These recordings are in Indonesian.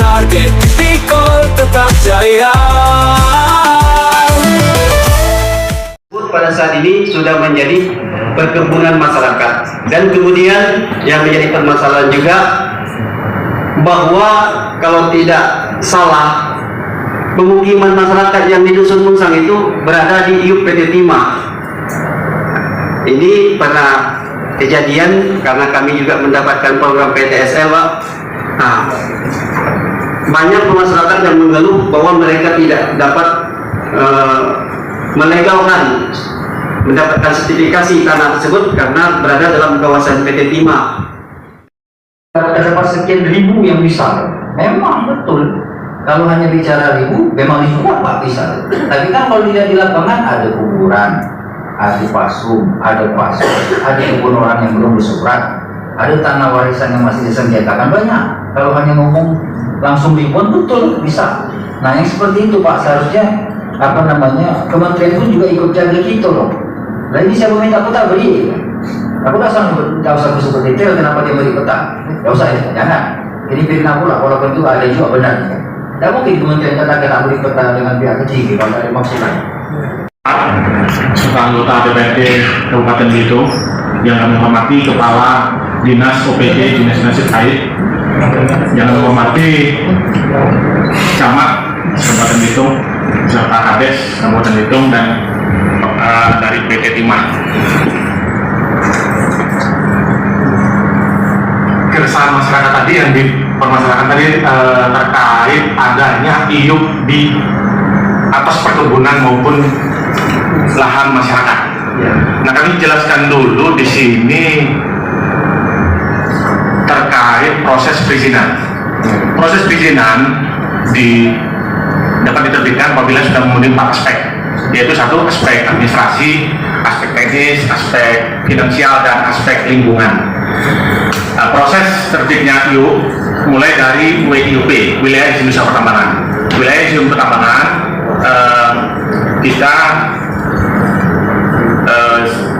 target, pikul tetap jaya. Pada saat ini sudah menjadi perkebunan masyarakat, dan kemudian yang menjadi permasalahan juga bahwa kalau tidak salah pemukiman masyarakat yang di Dusun Mungsang itu berada di IUP PT Timah. Ini pernah kejadian karena kami juga mendapatkan program PTSL, Pak. Nah, banyak masyarakat yang mengeluh bahwa mereka tidak dapat melegalkan mendapatkan sertifikasi tanah tersebut karena berada dalam kawasan PT Timah. Terdapat sekian ribu yang bisa, memang betul. Kalau hanya bicara ribu, memang itu Pak bisa. Tapi kan kalau tidak di lapangan ada kuburan, ada pasum, ada pasir, ada kebun orang yang belum bersurat, ada tanah warisan yang masih disengketakan, banyak. Kalau hanya ngomong langsung ribuan, betul bisa. Nah yang seperti itu Pak, seharusnya kementerian pun juga ikut jaga gitu loh. Nah ini saya minta peta beri. Aku tak usah sebut detail kenapa dia beri peta. Tidak usah ya, jangan. Ini bikin aku lah, walaupun itu ada juga benar. Tidak mungkin kementerian kata kita beri peta dengan pihak kecil, kalau ada maksudnya. Anggota DPRD Kabupaten Belitung yang kami hormati Kepala Dinas OPD Dinas Terkait, yang kami hormati Camat Kabupaten Belitung serta Kades Kabupaten Belitung dan dari PT Timah. Keresahan masyarakat tadi yang dipermasalahkan tadi terkait adanya IUP di atas perkebunan maupun lahan masyarakat. Nah, kami jelaskan dulu di sini terkait proses perizinan. Proses perizinan dapat diterbitkan apabila sudah memenuhi 4 aspek, yaitu satu aspek administrasi, aspek teknis, aspek finansial, dan aspek lingkungan. Nah, proses terbitnya IUP mulai dari WIUP, wilayah izin usaha pertambangan. Wilayah izin pertambangan kita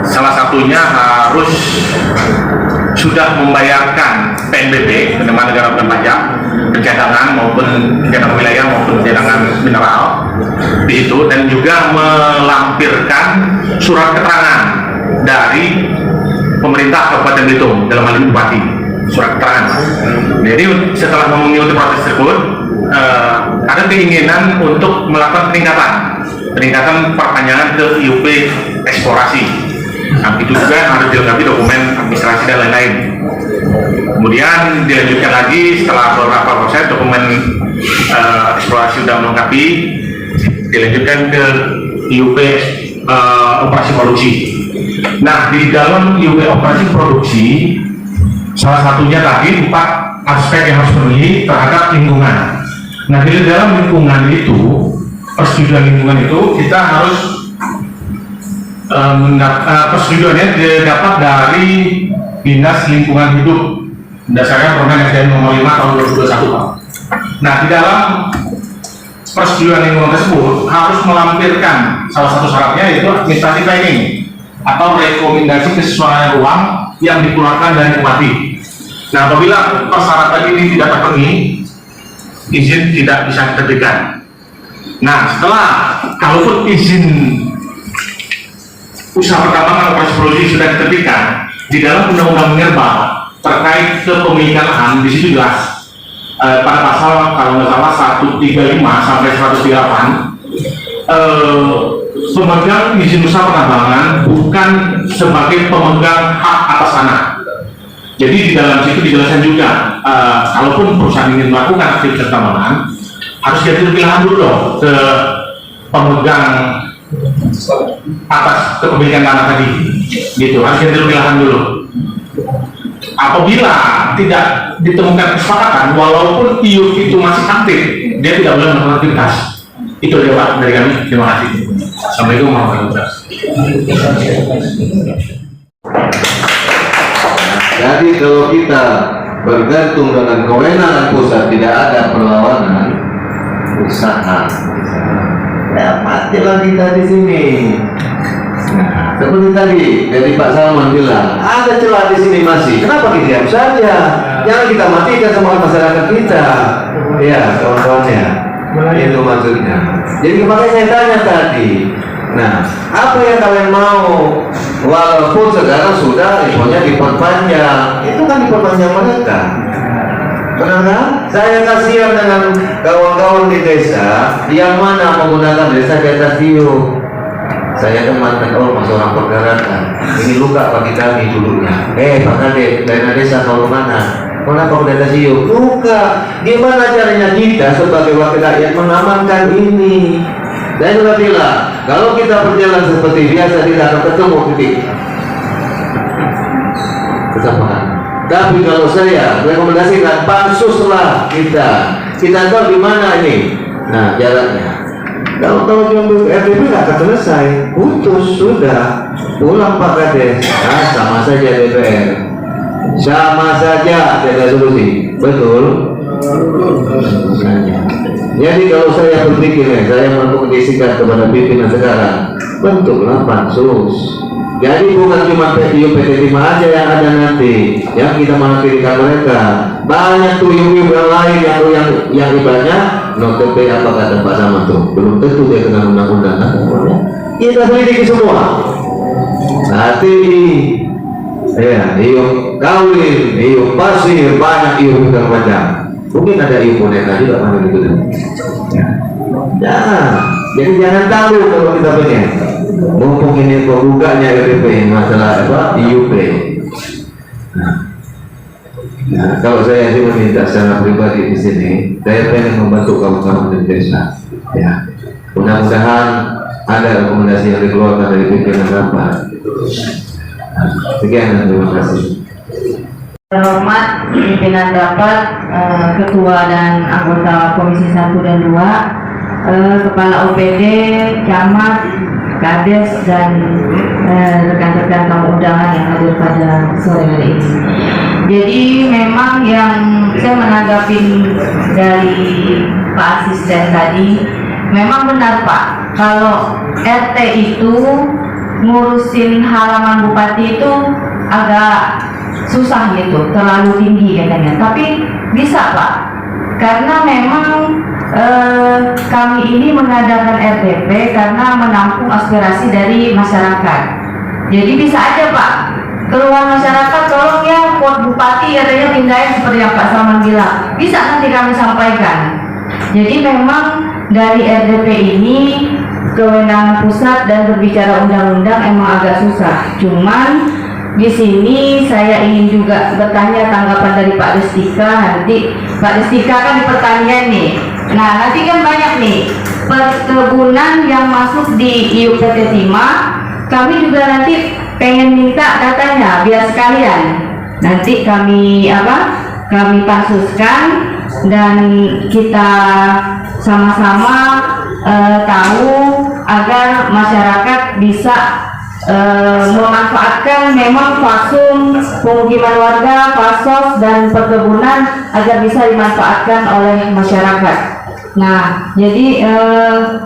salah satunya harus sudah membayarkan PNBP, penerimaan negara bukan pajak, pencadangan maupun pencadangan wilayah maupun pencadangan mineral di situ, dan juga melampirkan surat keterangan dari pemerintah Kabupaten Belitung, dalam hal ini Bupati, surat keterangan. Jadi setelah mengikuti proses tersebut, ada keinginan untuk melakukan peningkatan perpanjangan ke IUP eksplorasi. Nah, itu juga harus dilengkapi dokumen administrasi dan lain-lain. Kemudian dilanjutkan lagi setelah beberapa proses dokumen eksplorasi sudah melengkapi, dilanjutkan ke IUP operasi produksi. Nah, di dalam IUP operasi produksi, salah satunya tadi 4 aspek yang harus dipenuhi terhadap lingkungan. Nah, di dalam lingkungan itu, persetujuan lingkungan itu kita harus persetujuannya didapat dari Dinas Lingkungan Hidup berdasarkan Permen SDM nomor 5 tahun 2021, Pak. Nah, di dalam persetujuan lingkungan tersebut harus melampirkan salah satu syaratnya yaitu administrative planning atau rekomendasi kesesuaian ruang yang dikeluarkan dari Bupati. Nah, apabila persyaratan ini tidak terpenuhi, izin tidak bisa diterbitkan. Nah, setelah kalaupun izin usaha pertambangan operasi produksi sudah diterbitkan, di dalam Undang-Undang Minerba terkait kepemilikan lahan di situ jelas pada pasal kalau nggak salah 135 sampai 138 pemegang izin usaha pertambangan bukan sebagai pemegang hak atas tanah. Jadi di dalam situ dijelaskan juga kalaupun perusahaan ingin melakukan aktivitas pertambangan harus ganti lahan dulu loh ke pemegang atas kepemilikan tanah tadi, gitu, harus ganti lahan dulu. Apabila tidak ditemukan kesepakatan, walaupun IUP itu masih aktif, dia tidak boleh melakukan aktivitas. Itu dia Pak dari kami. Terima kasih. Assalamualaikum warahmatullahi wabarakatuh. Jadi kalau kita bergantung dengan kewenangan pusat, tidak ada perlawanan usaha, ya matilah kita di sini. Nah, seperti tadi dari Pak Salman bilang, ada celah di sini masih. Kenapa kita diam saja? jangan kita matikan semangat masyarakat kita. Ya, kawan-kawannya. Itu maksudnya. Jadi makanya saya tanya tadi. Nah, apa yang kalian mau? Walaupun sekarang sudah infonya diperpanjang, itu kan diperpanjang mereka. Benar kan? Saya kasihan dengan kawan-kawan di desa yang mana menggunakan desa data Tio. Saya kan mantan ormas orang pergerakan. Ini luka bagi kami dulunya. Pak Kade, dana desa kau mana? Kenapa data Tio? Luka. Gimana caranya kita sebagai wakil rakyat mengamankan ini? Saya sudah bilang, kalau kita berjalan seperti biasa tidak akan ketemu titik kesamaan. Tapi kalau saya rekomendasikan pansuslah kita tahu di mana ini. Nah, jalannya. Kalau tahu jomblo RDP nggak akan selesai, putus sudah, pulang Pak Kades. Nah, sama saja DPR, sama saja tidak solusi, betul? Jadi kalau saya berpikir, saya merekomendasikan kepada pimpinan sekarang, bentuklah pansus. Jadi bukan cuma PT Timah aja yang ada nanti, yang kita mengkritikkan mereka. Banyak tuh yang lain yang ibaratnya notepe apa kata Pak Sama tuh, belum tentu dia kena undang-undang. Kita selidiki semua. Nanti ya, iup kawin, iup pasir, banyak iup macam. Mungkin ada iup boneka juga mana gitu. Ya, jadi jangan tahu kalau kita pengen. Mumpung ini pembukanya RDP masalah apa IUP. Nah, kalau saya sih meminta secara pribadi di sini, saya pengen membantu kawan-kawan di desa. Ya, mudah-mudahan ada rekomendasi yang dikeluarkan dari pimpinan rapat. Sekian dan terima kasih. Terhormat pimpinan rapat, ketua dan anggota Komisi 1 dan 2, kepala OPD, camat, kades dan rekan-rekan tamu undangan yang hadir pada sore hari ini. Jadi memang yang saya menanggapi dari Pak Asisten tadi, memang benar Pak, kalau RT itu ngurusin halaman bupati itu agak susah gitu, terlalu tinggi katanya. Tapi bisa Pak, karena memang kami ini mengadakan RDP karena menampung aspirasi dari masyarakat. Jadi bisa aja Pak, keluhan masyarakat, tolong ya pot bupati katanya pindahin seperti yang Pak Salman bilang, bisa nanti kami sampaikan. Jadi memang dari RDP ini kewenangan pusat dan berbicara undang-undang emang agak susah. Cuman di sini saya ingin juga bertanya tanggapan dari Pak Destika. Nanti Pak Destika kan di pertanian nih. Nah, nanti kan banyak nih perkebunan yang masuk di IUP PT Timah. Kami juga nanti pengen minta datanya biar sekalian. Nanti kami pansuskan dan kita sama-sama tahu agar masyarakat bisa memanfaatkan memang fasum pemukiman warga, fasos dan perkebunan agar bisa dimanfaatkan oleh masyarakat. Nah, jadi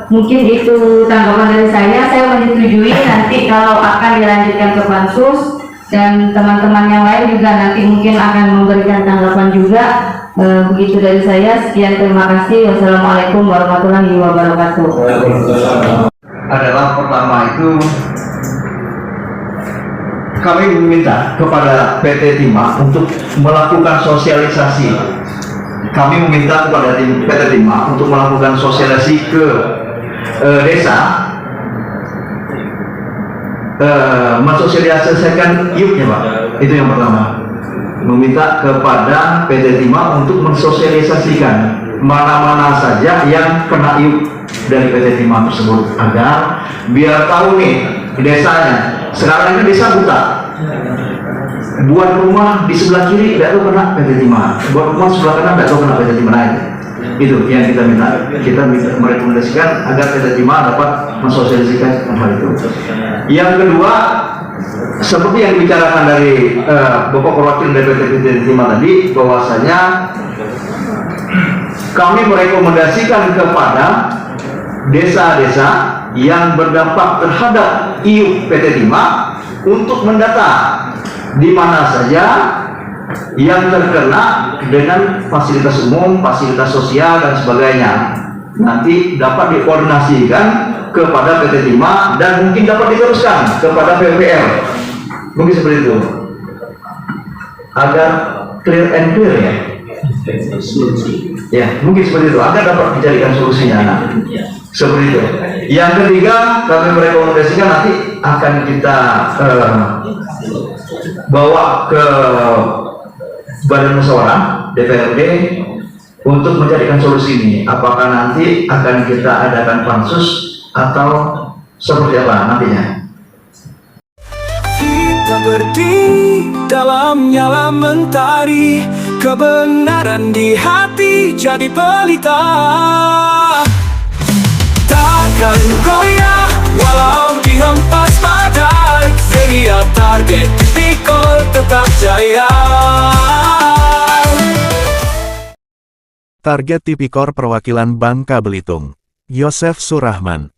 mungkin itu tanggapan dari saya menyetujui nanti kalau akan dilanjutkan ke pansus, dan teman-teman yang lain juga nanti mungkin akan memberikan tanggapan juga. Begitu dari saya, sekian, terima kasih. Wassalamualaikum warahmatullahi wabarakatuh. Adalah pertama itu kami meminta kepada PT Timah untuk melakukan sosialisasi. Kami meminta kepada PT Timah untuk melakukan sosialisasi ke desa, mensosialisasikan IUP-nya Pak. Itu yang pertama. Meminta kepada PT Timah untuk mensosialisasikan mana-mana saja yang kena IUP dari PT Timah tersebut, agar biar tahu nih desanya. Sekarang ini desa buta, buat rumah di sebelah kiri tidak tahu kena PT Timah, buat rumah sebelah kanan tidak tahu kena PT Timah lain. Itu yang kita minta. Kita merekomendasikan agar PT Timah dapat mensosialisasikan hal itu. Yang kedua, seperti yang dibicarakan dari Bapak Perwakilan dari PT Timah tadi, bahwasanya kami merekomendasikan kepada desa-desa yang berdampak terhadap IUP PT Timah untuk mendata di mana saja yang terkena dengan fasilitas umum, fasilitas sosial dan sebagainya nanti dapat dikoordinasikan kepada PT Timah dan mungkin dapat diteruskan kepada PUPR, mungkin seperti itu agar clear and clear ya. Ya, mungkin seperti itu agar dapat dicarikan solusinya. Nah, seperti itu. Yang ketiga, kami merekomendasikan nanti akan kita bawa ke Badan Musyawarah DPRD untuk mencarikan solusi ini. Apakah nanti akan kita adakan pansus atau seperti apa nantinya? Kita berdiri dalam nyala mentari, kebenaran di hati jadi pelita. Takkan goyah walau dihempas badai, setiap target dipikul tetap jaya. Target Tipikor Perwakilan Bangka Belitung, Yosef Surahman.